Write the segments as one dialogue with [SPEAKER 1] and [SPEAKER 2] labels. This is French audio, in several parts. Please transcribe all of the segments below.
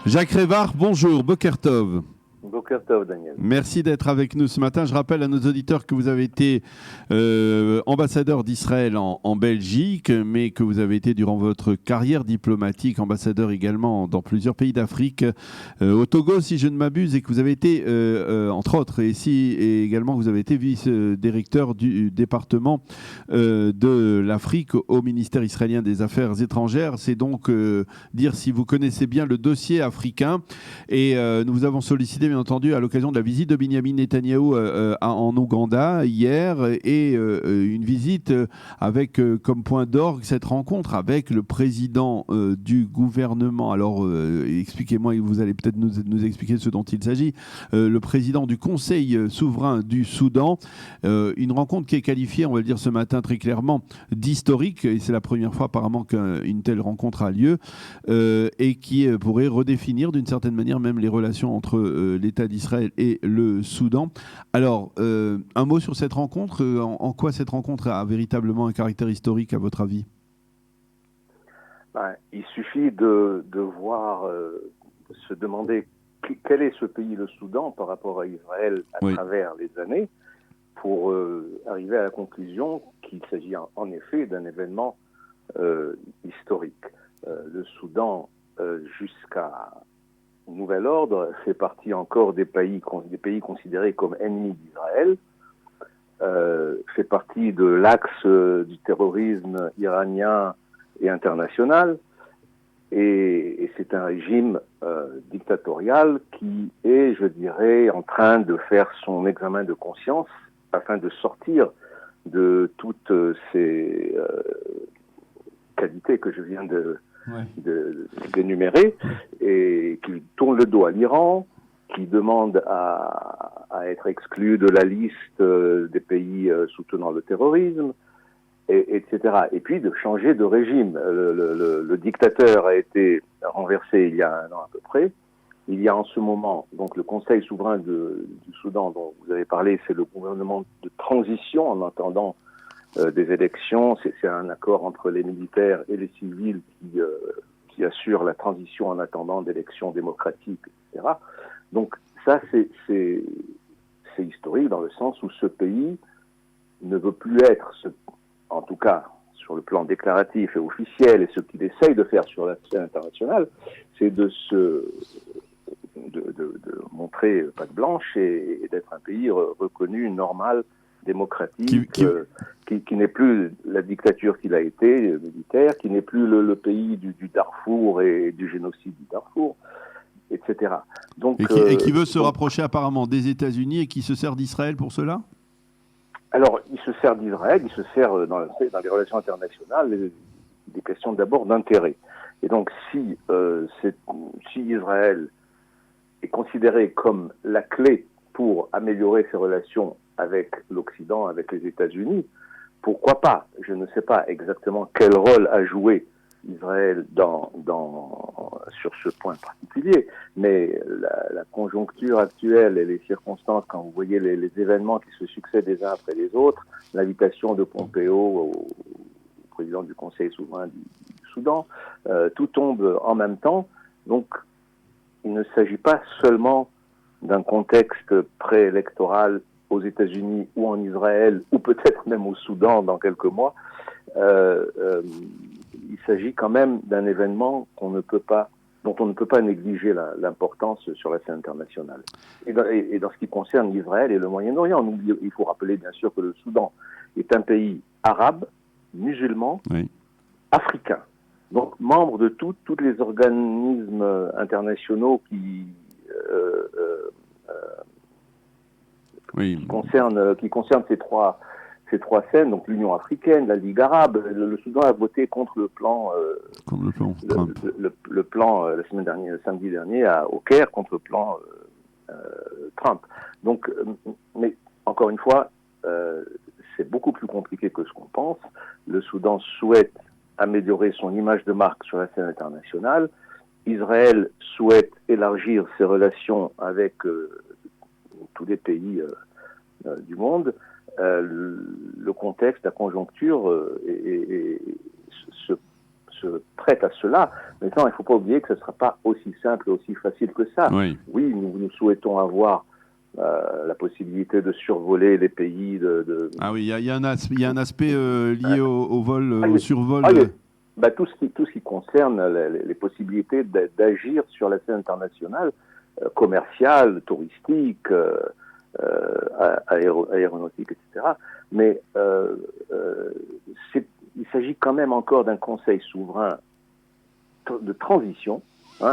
[SPEAKER 1] Jacques Révard, bonjour, Boker Tov.
[SPEAKER 2] Boker Tov, Daniel.
[SPEAKER 1] Merci d'être avec nous ce matin. Je rappelle à nos auditeurs que vous avez été ambassadeur d'Israël en Belgique, mais que vous avez été durant votre carrière diplomatique ambassadeur également dans plusieurs pays d'Afrique, au Togo si je ne m'abuse, et que vous avez été, entre autres, et également vous avez été vice-directeur du département de l'Afrique au ministère israélien des Affaires étrangères. C'est donc dire si vous connaissez bien le dossier africain. Et nous vous avons sollicité, bien entendu, à l'occasion de la visite de Benyamin Netanyahou en Ouganda hier, et une visite avec comme point d'orgue cette rencontre avec le président du gouvernement. Alors, expliquez-moi, vous allez peut-être nous expliquer ce dont il s'agit. Le président du Conseil souverain du Soudan. Une rencontre qui est qualifiée, on va le dire ce matin très clairement, d'historique, et c'est la première fois apparemment qu'une telle rencontre a lieu, et qui pourrait redéfinir d'une certaine manière même les relations entre l'État d'Israël et le Soudan. Alors, un mot sur cette rencontre. En quoi cette rencontre a véritablement un caractère historique, à votre avis ?
[SPEAKER 2] Il suffit de voir, se demander quel est ce pays, le Soudan, par rapport à Israël à travers les années, pour arriver à la conclusion qu'il s'agit en effet d'un événement historique. Le Soudan, jusqu'à nouvel ordre, fait partie encore des pays considérés comme ennemis d'Israël, fait partie de l'axe du terrorisme iranien et international, et c'est un régime dictatorial qui est, je dirais, en train de faire son examen de conscience afin de sortir de toutes ces qualités que je viens d'énumérer, et qui tourne le dos à l'Iran, qui demande à être exclu de la liste des pays soutenant le terrorisme, etc. Et puis de changer de régime. Le dictateur a été renversé il y a 1 an à peu près. Il y a en ce moment donc le Conseil souverain du Soudan dont vous avez parlé, c'est le gouvernement de transition en attendant des élections. C'est un accord entre les militaires et les civils qui assure la transition en attendant d'élections démocratiques, etc. Donc ça, c'est historique dans le sens où ce pays ne veut plus être, en tout cas sur le plan déclaratif et officiel, et ce qu'il essaye de faire sur la scène internationale, c'est de montrer patte blanche et d'être un pays reconnu, normal, démocratique, qui n'est plus la dictature qu'il a été, militaire, qui n'est plus le pays du Darfour et du génocide du Darfour, etc. Donc,
[SPEAKER 1] et qui veut se rapprocher apparemment des États-Unis et qui se sert d'Israël pour cela ?
[SPEAKER 2] Alors, il se sert d'Israël, il se sert dans les relations internationales des questions d'abord d'intérêt. Et donc, si Israël est considéré comme la clé pour améliorer ses relations avec l'Occident, avec les États-Unis, pourquoi pas ? Je ne sais pas exactement quel rôle a joué Israël sur ce point particulier, mais la conjoncture actuelle et les circonstances, quand vous voyez les événements qui se succèdent les uns après les autres, l'invitation de Pompeo au président du Conseil souverain du Soudan, tout tombe en même temps. Donc, il ne s'agit pas seulement d'un contexte préélectoral aux États-Unis ou en Israël, ou peut-être même au Soudan dans quelques mois. Il s'agit quand même d'un événement dont on ne peut pas négliger l'importance sur la scène internationale. Et dans ce qui concerne Israël et le Moyen-Orient, il faut rappeler bien sûr que le Soudan est un pays arabe, musulman, africain. Donc membre de tous les organismes internationaux qui concernent ces trois scènes, donc l'Union africaine, la Ligue arabe. Le Soudan a voté contre le plan Trump. Le plan la semaine dernière, le samedi dernier au Caire, contre le plan Trump. Donc, mais encore une fois, c'est beaucoup plus compliqué que ce qu'on pense. Le Soudan souhaite améliorer son image de marque sur la scène internationale. Israël souhaite élargir ses relations avec tous les pays du monde. Le contexte, la conjoncture se prête à cela. Maintenant, il ne faut pas oublier que ce ne sera pas aussi simple et aussi facile que ça.
[SPEAKER 1] Oui,
[SPEAKER 2] nous souhaitons avoir la possibilité de survoler les pays
[SPEAKER 1] Ah oui, il y a un aspect lié au vol, au survol.
[SPEAKER 2] Tout ce qui concerne les possibilités d'agir sur la scène internationale, commerciale, touristique, aéronautique, etc. Mais il s'agit quand même encore d'un conseil souverain de transition.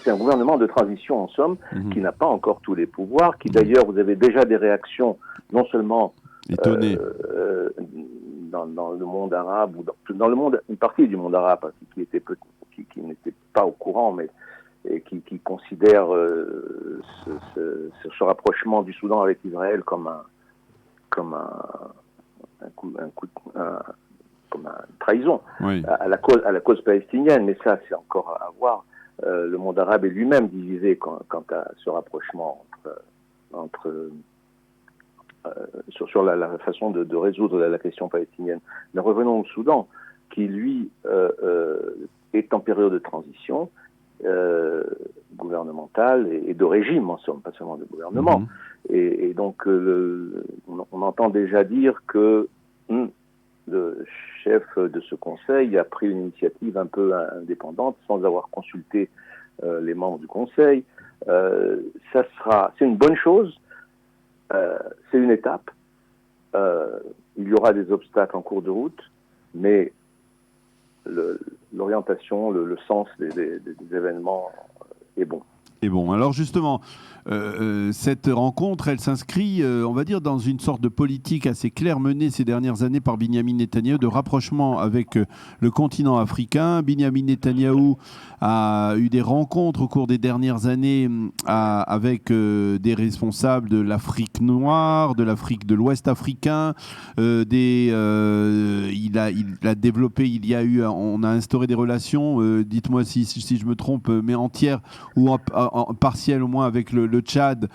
[SPEAKER 2] C'est un gouvernement de transition, en somme, qui n'a pas encore tous les pouvoirs, qui d'ailleurs, vous avez déjà des réactions, non seulement dans le monde arabe, ou dans le monde, une partie du monde arabe, qui n'était pas au courant, mais qui considère ce rapprochement du Soudan avec Israël comme une trahison à la cause palestinienne. Mais ça, c'est encore à voir. Le monde arabe est lui-même divisé quant à ce rapprochement sur la façon de résoudre la question palestinienne. Mais revenons au Soudan, qui lui est en période de transition gouvernementale et de régime, en somme, pas seulement de gouvernement. Et donc, on entend déjà dire que le chef de ce conseil a pris une initiative un peu indépendante, sans avoir consulté les membres du conseil. C'est une bonne chose. C'est une étape. Il y aura des obstacles en cours de route, mais l'orientation, le sens des événements est bon.
[SPEAKER 1] Et bon, alors justement, cette rencontre, elle s'inscrit, on va dire, dans une sorte de politique assez claire menée ces dernières années par Binyamin Netanyahou de rapprochement avec le continent africain. Binyamin Netanyahou a eu des rencontres au cours des dernières années avec des responsables de l'Afrique noire, de l'Afrique de l'Ouest africain. Il a développé, on a instauré des relations, dites-moi si je me trompe, mais entières ou en partiel au moins avec le Tchad,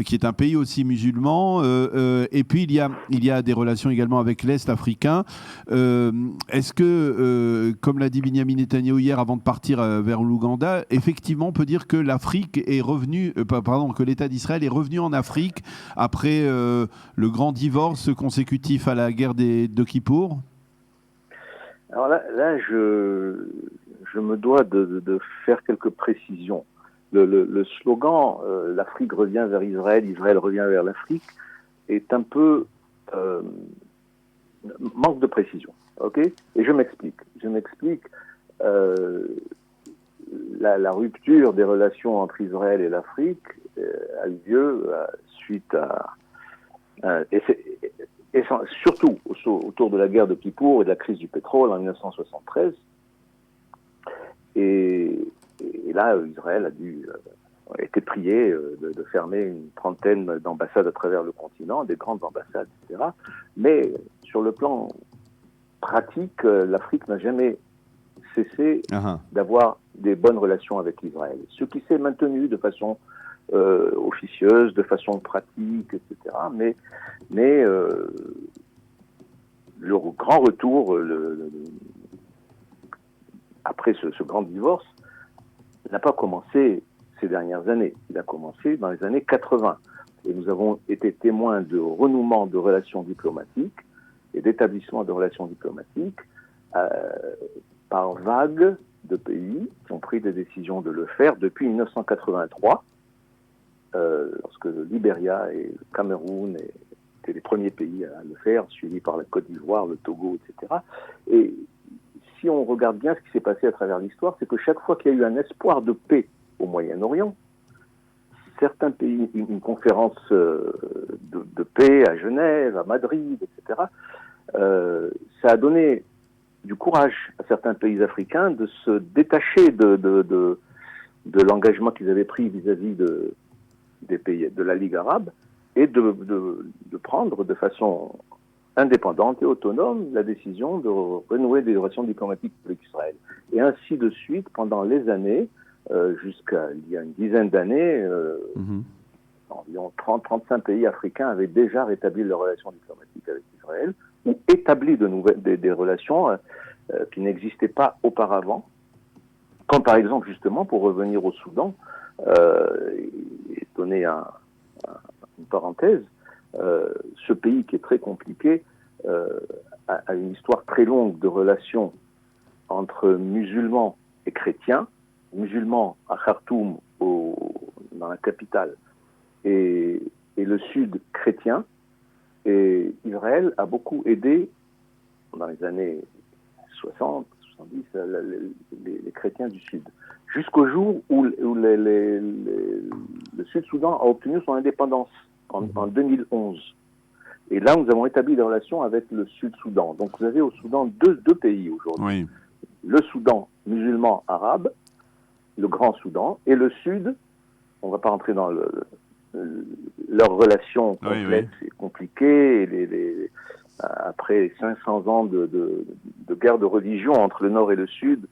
[SPEAKER 1] qui est un pays aussi musulman. Et puis il y a des relations également avec l'Est africain. Est-ce que, comme l'a dit Binyamin Netanyahou hier avant de partir vers l'Ouganda, effectivement on peut dire que l'Afrique est revenue, que l'État d'Israël est revenu en Afrique après le grand divorce consécutif à la guerre de Kippour?
[SPEAKER 2] Alors là je me dois de faire quelques précisions. Le slogan « l'Afrique revient vers Israël, Israël revient vers l'Afrique » est un peu manque de précision. Okay, et je m'explique. La rupture des relations entre Israël et l'Afrique a eu lieu suite et surtout autour de la guerre de Kippour et de la crise du pétrole en 1973. Et là, Israël a été prié de fermer une trentaine d'ambassades à travers le continent, des grandes ambassades, etc. Mais sur le plan pratique, l'Afrique n'a jamais cessé d'avoir des bonnes relations avec Israël. Ce qui s'est maintenu de façon officieuse, de façon pratique, etc. Mais le grand retour, après ce grand divorce, n'a pas commencé ces dernières années. Il a commencé dans les années 80. Et nous avons été témoins de renouement de relations diplomatiques et d'établissement de relations diplomatiques par vagues de pays qui ont pris des décisions de le faire depuis 1983, lorsque le Libéria et le Cameroun étaient les premiers pays à le faire, suivis par la Côte d'Ivoire, le Togo, etc. Et si on regarde bien ce qui s'est passé à travers l'histoire, c'est que chaque fois qu'il y a eu un espoir de paix au Moyen-Orient, certains pays, une conférence de paix à Genève, à Madrid, etc., ça a donné du courage à certains pays africains de se détacher de l'engagement qu'ils avaient pris vis-à-vis des pays de la Ligue arabe et de prendre de façon indépendante et autonome la décision de renouer des relations diplomatiques avec Israël. Et ainsi de suite, pendant les années, jusqu'à il y a une dizaine d'années, environ 30-35 pays africains avaient déjà rétabli leurs relations diplomatiques avec Israël, ou établi des relations qui n'existaient pas auparavant, Comme par exemple, justement, pour revenir au Soudan, et donner une parenthèse, ce pays qui est très compliqué a une histoire très longue de relations entre musulmans et chrétiens, musulmans à Khartoum, dans la capitale, et le sud chrétien. Et Israël a beaucoup aidé, dans les années 60, 70, les chrétiens du sud. Jusqu'au jour où le Sud-Soudan a obtenu son indépendance, en 2011. Et là, nous avons établi des relations avec le Sud-Soudan. Donc vous avez au Soudan deux pays aujourd'hui.
[SPEAKER 1] Oui.
[SPEAKER 2] Le Soudan musulman arabe, le Grand Soudan, et le Sud, on ne va pas rentrer dans leurs relations complexes et compliquées, après 500 ans de guerre de religion entre le Nord et le Sud,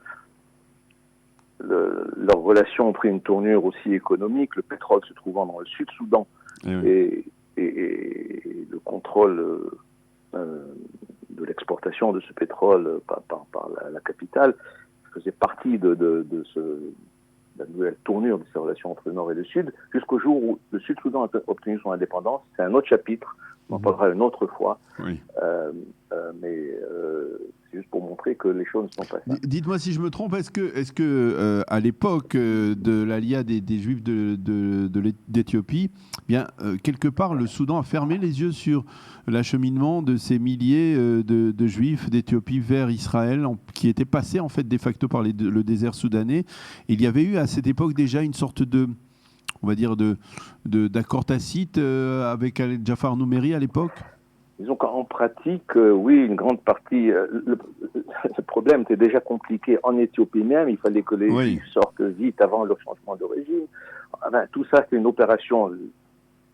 [SPEAKER 2] leurs relations ont pris une tournure aussi économique, le pétrole se trouvant dans le Sud-Soudan, et le contrôle de l'exportation de ce pétrole par la capitale faisait partie de la nouvelle tournure de ces relations entre le Nord et le Sud, jusqu'au jour où le Sud-Soudan a obtenu son indépendance. C'est un autre chapitre, on en parlera une autre fois, mais c'est juste pour montrer que les choses ne sont pas simples.
[SPEAKER 1] Dites-moi si je me trompe, est-ce que à l'époque de l'alia des Juifs d'Éthiopie, bien quelque part le Soudan a fermé les yeux sur l'acheminement de ces milliers de Juifs d'Éthiopie vers Israël, qui étaient passés en fait de facto par le désert soudanais. Il y avait eu à cette époque déjà une sorte on va dire d'accord tacite avec Jafar Numeri à l'époque.
[SPEAKER 2] Disons qu'en pratique, oui, une grande partie. Le problème était déjà compliqué en Éthiopie même. Il fallait que les Juifs sortent vite avant le changement de régime. Enfin, tout ça, c'est une opération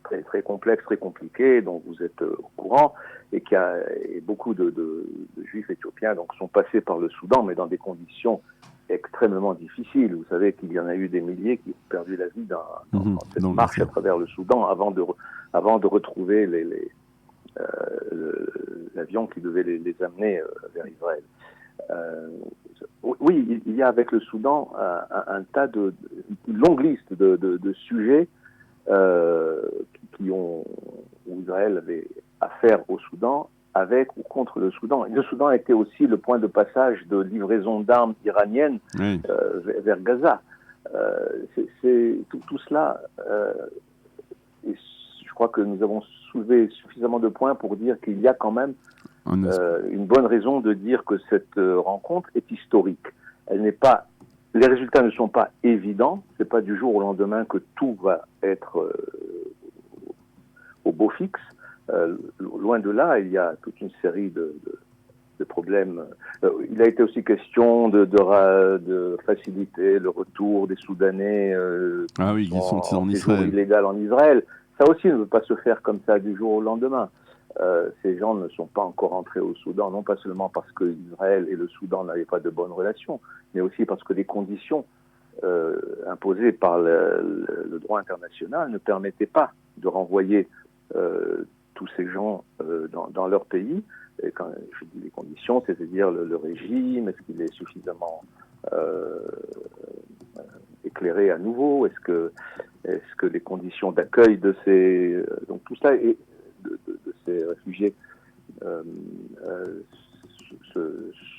[SPEAKER 2] très, très complexe, très compliquée, dont vous êtes au courant, et beaucoup de Juifs éthiopiens sont passés par le Soudan, mais dans des conditions extrêmement difficiles. Vous savez qu'il y en a eu des milliers qui ont perdu la vie dans cette marche à travers le Soudan avant de retrouver l'avion qui devait les amener vers Israël. Oui, il y a avec le Soudan une longue liste de sujets où Israël avait affaire au Soudan, avec ou contre le Soudan. Le Soudan a été aussi le point de passage de livraison d'armes iraniennes vers Gaza. Tout cela, et je crois que nous avons soulevé suffisamment de points pour dire qu'il y a quand même une bonne raison de dire que cette rencontre est historique. Les résultats ne sont pas évidents. C'est pas du jour au lendemain que tout va être au beau fixe. Loin de là, il y a toute une série de problèmes. Il a été aussi question de faciliter le retour des Soudanais
[SPEAKER 1] qui sont en
[SPEAKER 2] Israël. Illégal en Israël. Ça aussi ne peut pas se faire comme ça du jour au lendemain. Ces gens ne sont pas encore entrés au Soudan, non pas seulement parce que Israël et le Soudan n'avaient pas de bonnes relations, mais aussi parce que les conditions imposées par le droit international ne permettaient pas de renvoyer tous ces gens dans leur pays. Et quand je dis les conditions, c'est-à-dire le régime, est-ce qu'il est suffisamment éclairé à nouveau, est-ce que les conditions d'accueil de ces donc tout ça de ces réfugiés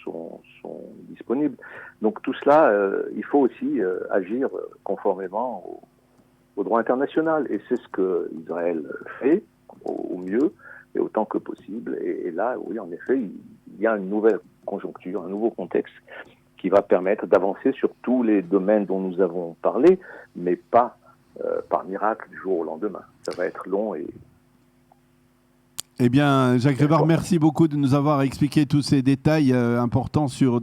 [SPEAKER 2] sont disponibles. Donc tout cela, il faut aussi agir conformément au droit international, et c'est ce que Israël fait au mieux et autant que possible. Et là, oui, en effet, il y a une nouvelle conjoncture, un nouveau contexte qui va permettre d'avancer sur tous les domaines dont nous avons parlé, mais pas par miracle du jour au lendemain. Ça va être long et...
[SPEAKER 1] Eh bien, Jacques Rébard, merci beaucoup de nous avoir expliqué tous ces détails importants sur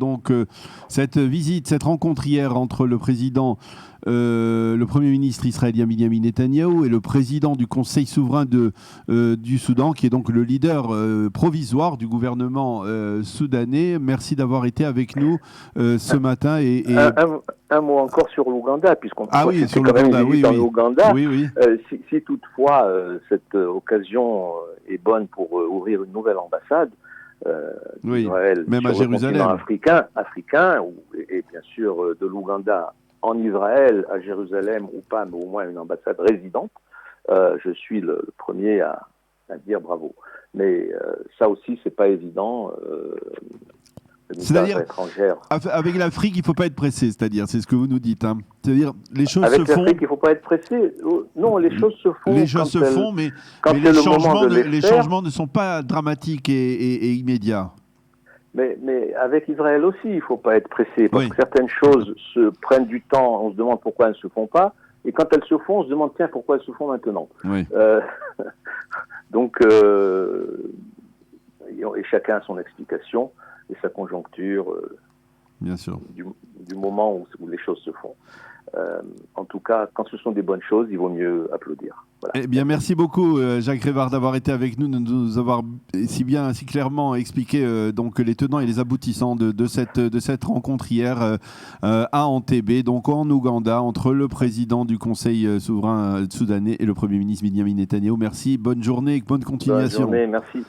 [SPEAKER 1] cette visite, cette rencontre hier entre le Premier ministre israélien Benjamin Netanyahou et le président du Conseil souverain du Soudan, qui est donc le leader provisoire du gouvernement soudanais. Merci d'avoir été avec nous ce matin.
[SPEAKER 2] Un mot encore sur l'Ouganda, puisqu'on
[SPEAKER 1] sur
[SPEAKER 2] quand même
[SPEAKER 1] l'Ouganda,
[SPEAKER 2] en Ouganda.
[SPEAKER 1] Oui.
[SPEAKER 2] Si toutefois cette occasion est bonne pour ouvrir une nouvelle ambassade, d'Israël
[SPEAKER 1] même à
[SPEAKER 2] sur le
[SPEAKER 1] Jérusalem.
[SPEAKER 2] continent africain et bien sûr de l'Ouganda en Israël, à Jérusalem ou pas, mais au moins une ambassade résidente, je suis le premier à dire bravo. Mais ça aussi, c'est pas évident.
[SPEAKER 1] C'est-à-dire,
[SPEAKER 2] étrangère.
[SPEAKER 1] Avec l'Afrique, il ne faut pas être pressé, c'est ce que vous nous dites. Hein. C'est-à-dire, les choses
[SPEAKER 2] avec
[SPEAKER 1] se font.
[SPEAKER 2] Avec l'Afrique, il ne faut pas être pressé. Non, les choses se font.
[SPEAKER 1] Les choses se font, mais les changements ne sont pas dramatiques et immédiats.
[SPEAKER 2] Mais avec Israël aussi, il ne faut pas être pressé, parce que certaines choses se prennent du temps, on se demande pourquoi elles ne se font pas, et quand elles se font, on se demande, tiens, pourquoi elles se font maintenant. Donc, et chacun a son explication et sa conjoncture
[SPEAKER 1] bien sûr.
[SPEAKER 2] Du moment où les choses se font. En tout cas, quand ce sont des bonnes choses, il vaut mieux applaudir. Voilà.
[SPEAKER 1] Eh bien, merci beaucoup, Jacques Révard, d'avoir été avec nous, de nous avoir si clairement expliqué donc les tenants et les aboutissants de cette rencontre hier à Entebbe, donc en Ouganda, entre le président du Conseil souverain soudanais et le Premier ministre Benyamin Netanyahou. Merci, bonne journée, bonne continuation.
[SPEAKER 2] Bonne journée, merci.